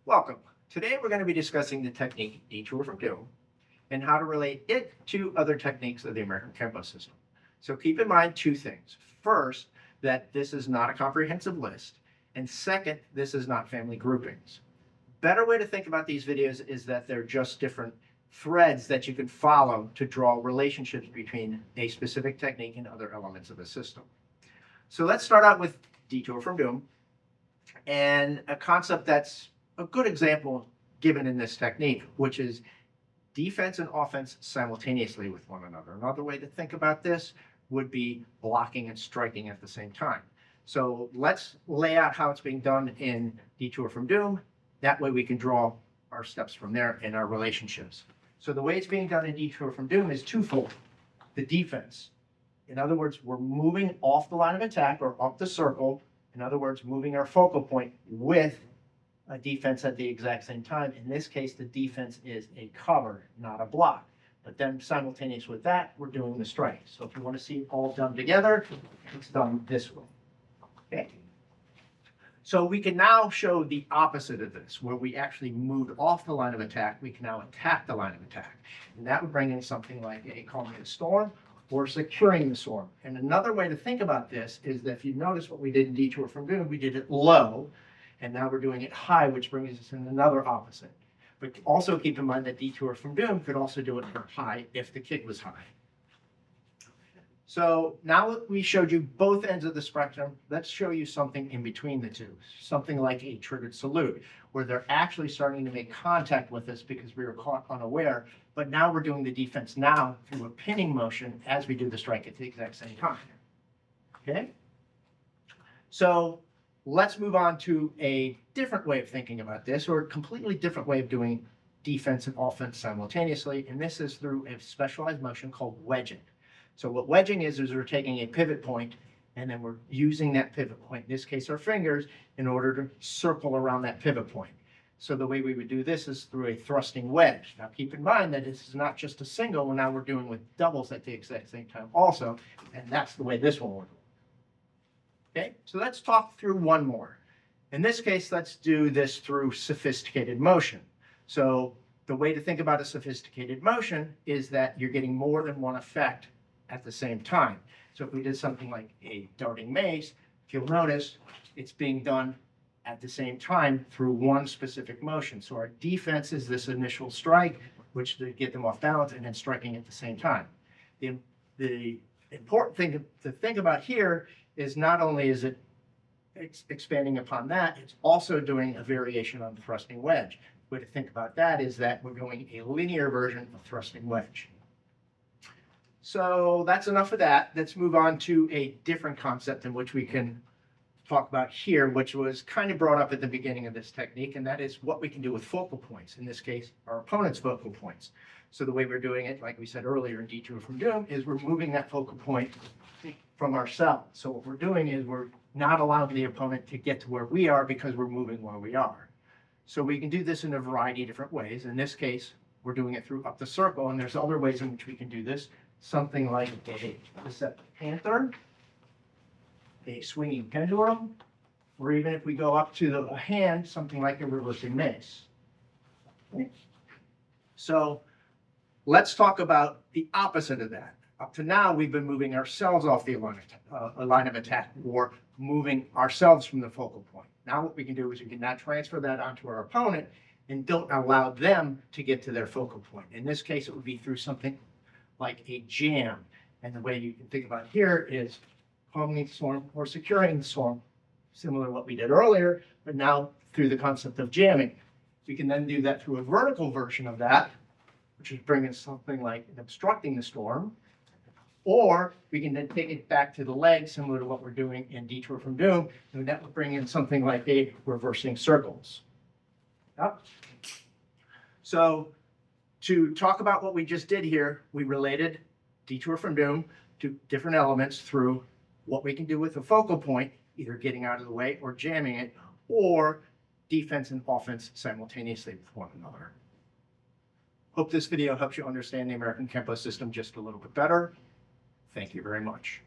Welcome. Today we're going to be discussing the technique Detour from Doom and how to relate it to other techniques of the American Kenpo system. So keep in mind two things. First, that this is not a comprehensive list. And second, this is not family groupings. Better way to think about these videos is that they're just different threads that you can follow to draw relationships between a specific technique and other elements of the system. So let's start out with Detour from Doom and a concept that's a good example given in this technique, which is defense and offense simultaneously with one another. Another way to think about this would be blocking and striking at the same time. So let's lay out how it's being done in Detour from Doom. That way we can draw our steps from there in our relationships. So the way it's being done in Detour from Doom is twofold. The defense. In other words, we're moving off the line of attack or up the circle. In other words, moving our focal point with a defense at the exact same time. In this case, the defense is a cover, not a block. But then simultaneous with that, we're doing the strike. So if you want to see it all done together, it's done this way. Okay. So we can now show the opposite of this, where we actually moved off the line of attack. We can now attack the line of attack. And that would bring in something like a calming the storm or securing the storm. And another way to think about this is that if you notice what we did in Detour from Doom, we did it low, and now we're doing it high, which brings us in another opposite. But also keep in mind that Detour from Doom could also do it for high if the kick was high. So now that we showed you both ends of the spectrum, let's show you something in between the two. Something like a triggered salute, where they're actually starting to make contact with us because we were caught unaware, but now we're doing the defense now through a pinning motion as we do the strike at the exact same time. Okay? So let's move on to a different way of thinking about this, or a completely different way of doing defense and offense simultaneously, and this is through a specialized motion called wedging. So what wedging is we're taking a pivot point, and then we're using that pivot point, in this case our fingers, in order to circle around that pivot point. So the way we would do this is through a thrusting wedge. Now keep in mind that this is not just a single, now we're doing with doubles at the exact same time also, and that's the way this one would work. Okay, so let's talk through one more. In this case, let's do this through sophisticated motion. So the way to think about a sophisticated motion is that you're getting more than one effect at the same time. So if we did something like a darting mace, if you'll notice, it's being done at the same time through one specific motion. So our defense is this initial strike, which to get them off balance, and then striking at the same time. The important thing to think about here is not only is it expanding upon that, it's also doing a variation on the thrusting wedge. The way to think about that is that we're going a linear version of thrusting wedge. So that's enough of that. Let's move on to a different concept in which we can talk about here, which was kind of brought up at the beginning of this technique, and that is what we can do with focal points. In this case, our opponent's focal points. So the way we're doing it, like we said earlier in Detour from Doom, is we're moving that focal point from ourselves. So what we're doing is we're not allowing the opponent to get to where we are because we're moving where we are. So we can do this in a variety of different ways. In this case, we're doing it through up the circle, and there's other ways in which we can do this. Something like a deceptive panther, a swinging pendulum, or even if we go up to a hand, something like a reversing mace. Okay. So let's talk about the opposite of that. Up to now, we've been moving ourselves off the line of attack, or moving ourselves from the focal point. Now what we can do is we can now transfer that onto our opponent and don't allow them to get to their focal point. In this case, it would be through something like a jam. And the way you can think about here is calming the storm or securing the storm, similar to what we did earlier, but now through the concept of jamming. We can then do that through a vertical version of that, which is bringing something like obstructing the storm. Or we can then take it back to the leg, similar to what we're doing in Detour from Doom, and that would bring in something like a reversing circles. Yep. So to talk about what we just did here, we related Detour from Doom to different elements through what we can do with a focal point, either getting out of the way or jamming it, or defense and offense simultaneously with one another. Hope this video helps you understand the American Kenpo system just a little bit better. Thank you very much.